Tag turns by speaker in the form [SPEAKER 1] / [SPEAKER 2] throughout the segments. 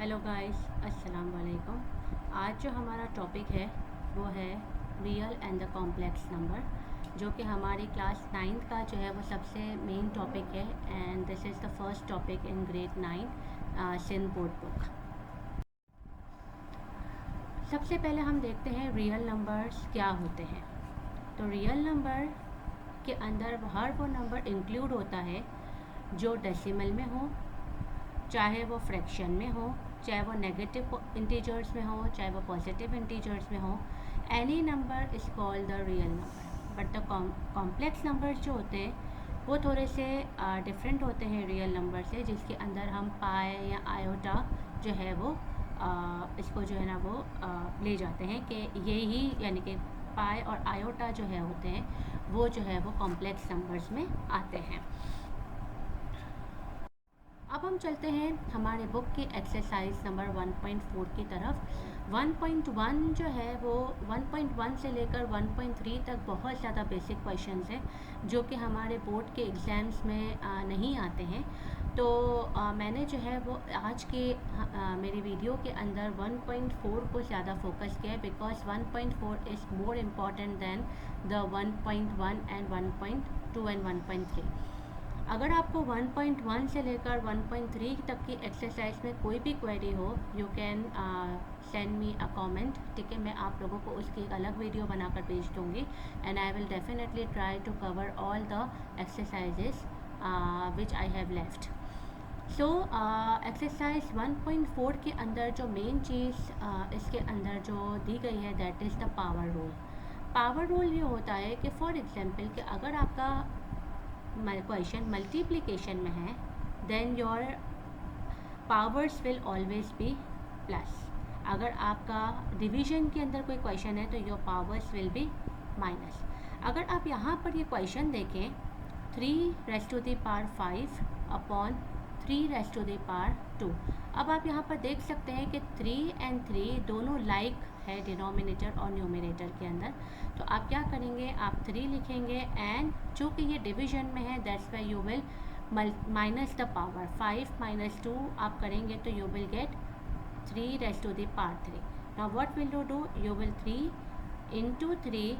[SPEAKER 1] Hello guys, अस्सलाम वालेकुम। आज जो हमारा टॉपिक है वो है real and the complex number, जो कि हमारी क्लास 9th का जो है वो सबसे मेन टॉपिक है। And this is the first topic in grade 9 Sindh board book. सबसे पहले हम देखते हैं रियल नंबर्स क्या होते हैं। तो रियल नंबर के अंदर हर वो नंबर इंक्लूड होता है जो डेसिमल में हो, चाहे वो फ्रैक्शन में हो, चाहे वो नेगेटिव इंटीजर्स में हो, चाहे वो पॉजिटिव इंटीजर्स में हो। Any number is called the real number. But the complex numbers जो होते हैं वो थोड़े से डिफरेंट होते हैं रियल नंबर से, जिसके अंदर हम पाई या आयोटा जो है वो इसको जो है ना वो ले जाते हैं कि ये ही, यानी कि पाई और आयोटा जो है होते हैं वो जो है वो कॉम्प्लेक्स नंबर्स में आते हैं। अब हम चलते हैं हमारे बुक की एक्सरसाइज नंबर 1.4 की तरफ। 1.1 जो है वो 1.1 से लेकर 1.3 तक बहुत ज़्यादा बेसिक क्वेश्चंस हैं जो कि हमारे बोर्ड के एग्ज़ाम्स में नहीं आते हैं। तो मैंने जो है वो आज के मेरी वीडियो के अंदर 1.4 को ज़्यादा फोकस किया है, because 1.4 is more important than the 1.1 and 1.2 and 1.3। अगर आपको 1.1 से लेकर 1.3 तक की एक्सरसाइज में कोई भी क्वेरी हो, you can send me a comment. ठीक है, मैं आप लोगों को उसकी एक अलग वीडियो बनाकर भेज दूँगी and I will definitely try to cover all the exercises which I have left. So exercise 1.4 के अंदर जो मेन चीज़ इसके अंदर जो दी गई है that is the power rule. Power rule ये होता है कि फॉर एग्जांपल कि अगर आपका क्वेश्चन मल्टीप्लिकेशन में है then your powers will always be plus. अगर आपका डिवीजन के अंदर कोई क्वेश्चन है तो your powers will be minus. अगर आप यहाँ पर ये क्वेश्चन देखें 3 raise to the power 5 upon 3 raise to the power 2। अब आप यहाँ पर देख सकते हैं कि 3 एंड 3 दोनों लाइक है डिनोमिनेटर और न्यूमरेटर के अंदर। तो आप क्या करेंगे, आप 3 लिखेंगे एंड चूँकि ये डिवीजन में है that's why you will minus the power 5 minus 2 आप करेंगे तो you will get 3 raise to the power 3। Now what will you do, you will 3 into 3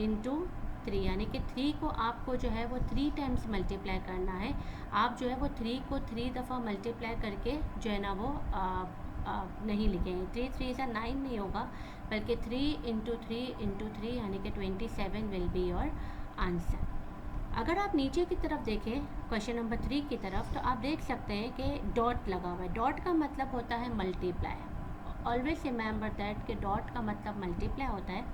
[SPEAKER 1] into 3, यानी कि 3 को आपको जो है वो 3 टाइम्स मल्टीप्लाई करना है। आप जो है वो 3 को 3 दफ़ा मल्टीप्लाई करके जो है ना वो नहीं लिखेंगे। 3 3 से 9 नहीं होगा, बल्कि 3 इंटू 3 इंटू 3 यानी कि 27 विल बी योर आंसर। अगर आप नीचे की तरफ देखें क्वेश्चन नंबर 3 की तरफ, तो आप देख सकते हैं कि डॉट लगा हुआ है। डॉट का मतलब होता है मल्टीप्लाई। ऑलवेज रिमेंबर दैट कि डॉट का मतलब मल्टीप्लाई होता है।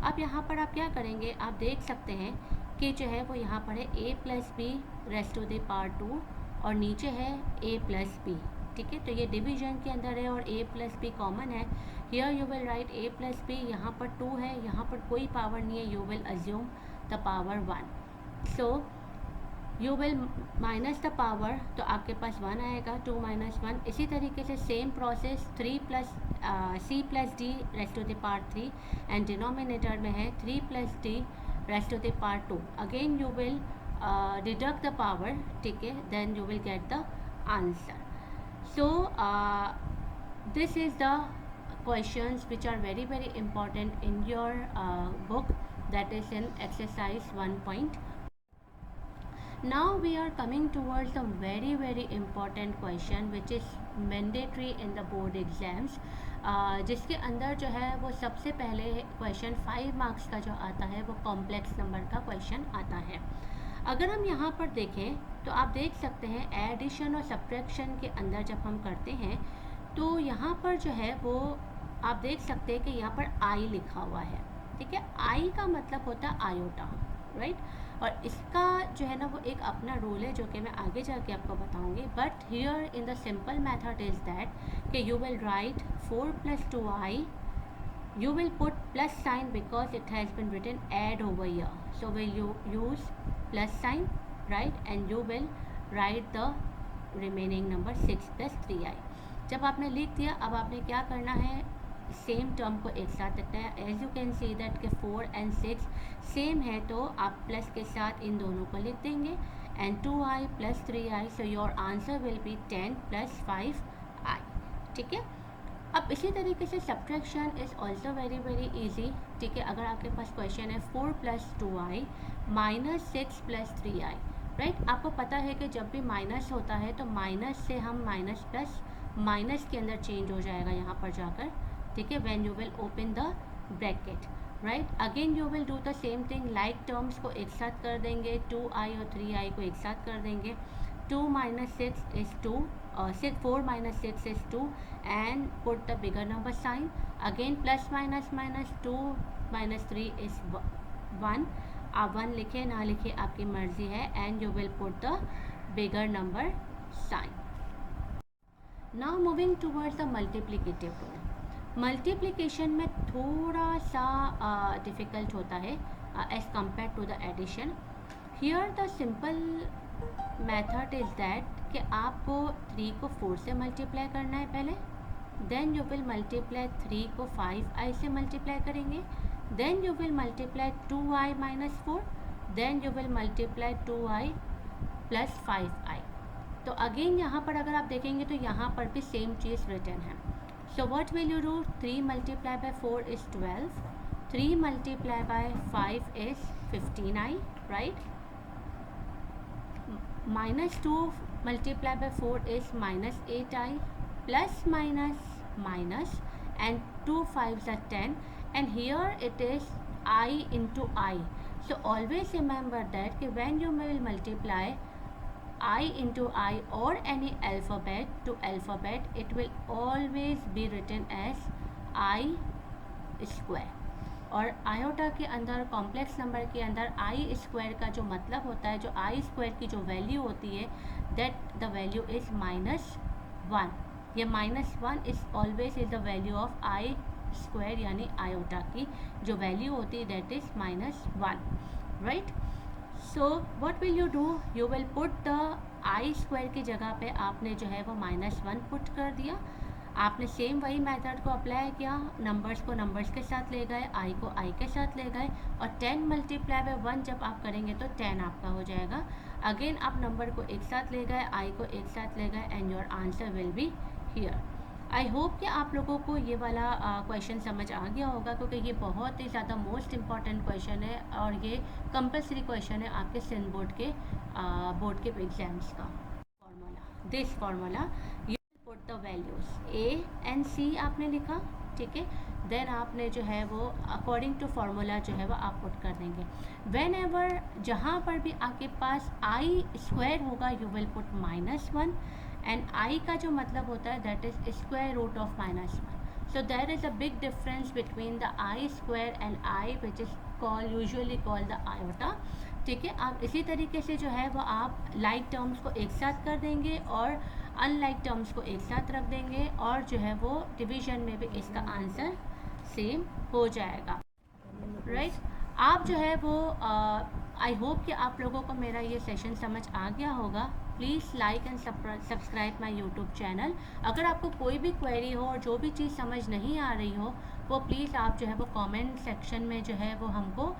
[SPEAKER 1] अब यहाँ पर आप क्या करेंगे, आप देख सकते हैं कि जो है वो यहाँ पर है a plus b raise to the power 2 और नीचे है a प्लस बी। ठीक है, तो ये डिवीजन के अंदर है और a प्लस बी कॉमन है। Here you will write a plus b, यहाँ पर 2 है, यहाँ पर कोई पावर नहीं है, you will assume the power 1। So you will minus the power, तो आपके पास 1 आएगा, 2 माइनस 1। इसी तरीके से same process 3 plus c plus d raise to the power 3 and denominator में है 3 plus d raise to the power 2। Again you will deduct the power, ठीक है, then you will get the answer. So this is the questions which are very very important in your book, that is in exercise 1. Now we are coming towards the very very important question which is mandatory in the board exams, जिसके अंदर जो है वो सबसे पहले question 5 marks का जो आता है वो कॉम्प्लेक्स नंबर का क्वेश्चन आता है। अगर हम यहाँ पर देखें तो आप देख सकते हैं एडिशन और सब्ट्रैक्शन के अंदर जब हम करते हैं तो यहाँ पर जो है वो आप देख सकते हैं कि यहाँ पर आई लिखा हुआ है। ठीक है, आई का मतलब होता है आयोटा, राइट। और इसका जो है ना वो एक अपना रूल है जो कि मैं आगे जाके आपको बताऊंगी। But here in the simple method is that कि you will right 4 + 2i, you will put plus sign because it has been written add over here, so will you use plus sign, right, and you will write the remaining number 6 + 3i। जब आपने लिख दिया, अब आपने क्या करना है, same term को एक साथ रखना है। As you can see that कि 4 एंड 6 सेम है, तो आप प्लस के साथ इन दोनों को लिख देंगे and 2i + 3i, so your answer will be 10 + 5i। ठीक है। अब इसी तरीके से subtraction is also very very easy, ठीक है। अगर आपके पास क्वेश्चन है 4 + 2i -6 + 3i, राइट। आपको पता है कि जब भी माइनस होता है तो माइनस से हम माइनस प्लस माइनस के अंदर चेंज हो जाएगा यहाँ पर जाकर, ठीक है, when you will open the bracket, right. Again you will do the same thing, like terms को एक साथ कर देंगे, 2i और 3i को एक साथ कर देंगे, 2 - 6 is 2, 4 - 6 is 2, and put the bigger number sign. Again plus minus minus 2 - 3 is 1. आप 1 लिखे ना लिखे आपकी मर्जी है, and you will put the bigger number sign. Now moving towards the multiplicative rule. Multiplication में थोड़ा सा डिफ़िकल्ट होता है as compare to the addition. Here the simple method is that कि आपको 3 को 4 से मल्टीप्लाई करना है पहले, देन यू विल मल्टीप्लाई 3 को 5i से मल्टीप्लाई करेंगे, then you will multiply 2i - 4, then you will multiply 2i + 5i. तो अगेन यहाँ पर अगर आप देखेंगे तो यहाँ पर भी सेम चीज़ रिटर्न है. So what will you do? 3 multiplied by 4 is 12. 3 multiplied by 5 is 15i, right? -2 multiplied by 4 is -8i, plus minus, and 2 5s are 10, and here it is I into I. So always remember that when you will multiply I into I or any alphabet to alphabet, it will always be written as I square. और iota के अंदर complex number के अंदर आई square का जो मतलब होता है, जो आई स्क्वायर की जो वैल्यू होती है, दैट द वैल्यू इज़ -1. ये -1 is always is the value of I square, यानी आयोटा की जो वैल्यू होती है that is -1, right. So what will you do? You will put the i square की जगह पे आपने जो है वो -1 पुट कर दिया. आपने सेम वही मेथड को अप्लाई किया, नंबर्स को नंबर्स के साथ ले गए, आई को आई के साथ ले गए, और 10 मल्टीप्लाई बाय 1 जब आप करेंगे तो 10 आपका हो जाएगा. अगेन आप नंबर को एक साथ ले गए, आई को एक साथ ले गए, and your answer will be here. I hope कि आप लोगों को ये वाला क्वेश्चन समझ आ गया होगा, क्योंकि ये बहुत ही ज़्यादा मोस्ट इम्पॉर्टेंट क्वेश्चन है और ये कंपलसरी क्वेश्चन है आपके सिंध बोर्ड के एग्जाम्स का. This formula you put the values A and C आपने लिखा, ठीक है. देन आपने जो है वो अकॉर्डिंग टू फार्मूला जो है वो आप पुट कर देंगे. वेन एवर जहाँ पर भी आपके पास आई स्क्वायर होगा you will put -1, and i का जो मतलब होता है that is square root of -1. So there is a big difference between the i square and i which is usually called the iota, ठीक है. आप इसी तरीके से जो है वो आप लाइक टर्म्स को एक साथ कर देंगे और अनलाइक टर्म्स को एक साथ रख देंगे, और जो है वो डिवीजन में भी इसका आंसर सेम हो जाएगा, राइट. आप जो है वो आई होप कि आप लोगों को मेरा ये सेशन समझ आ गया होगा. Please like and subscribe my YouTube channel. अगर आपको कोई भी क्वेरी हो और जो भी चीज़ समझ नहीं आ रही हो वो प्लीज़ आप जो है वो कमेंट सेक्शन में जो है वो हमको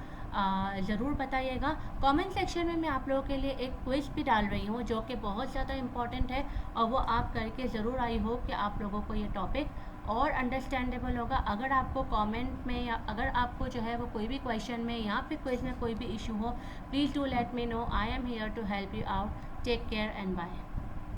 [SPEAKER 1] ज़रूर बताइएगा. कमेंट सेक्शन में मैं आप लोगों के लिए एक क्विज़ भी डाल रही हूँ जो कि बहुत ज़्यादा इम्पॉर्टेंट है, और वो आप करके ज़रूर, आई होप कि आप लोगों को ये टॉपिक और अंडरस्टैंडेबल होगा. अगर आपको कमेंट में या अगर आपको जो है वो कोई भी क्वेश्चन में या फिर क्विज़ में कोई भी इशू हो, please do let me know. I am here to help you out. Take care and bye.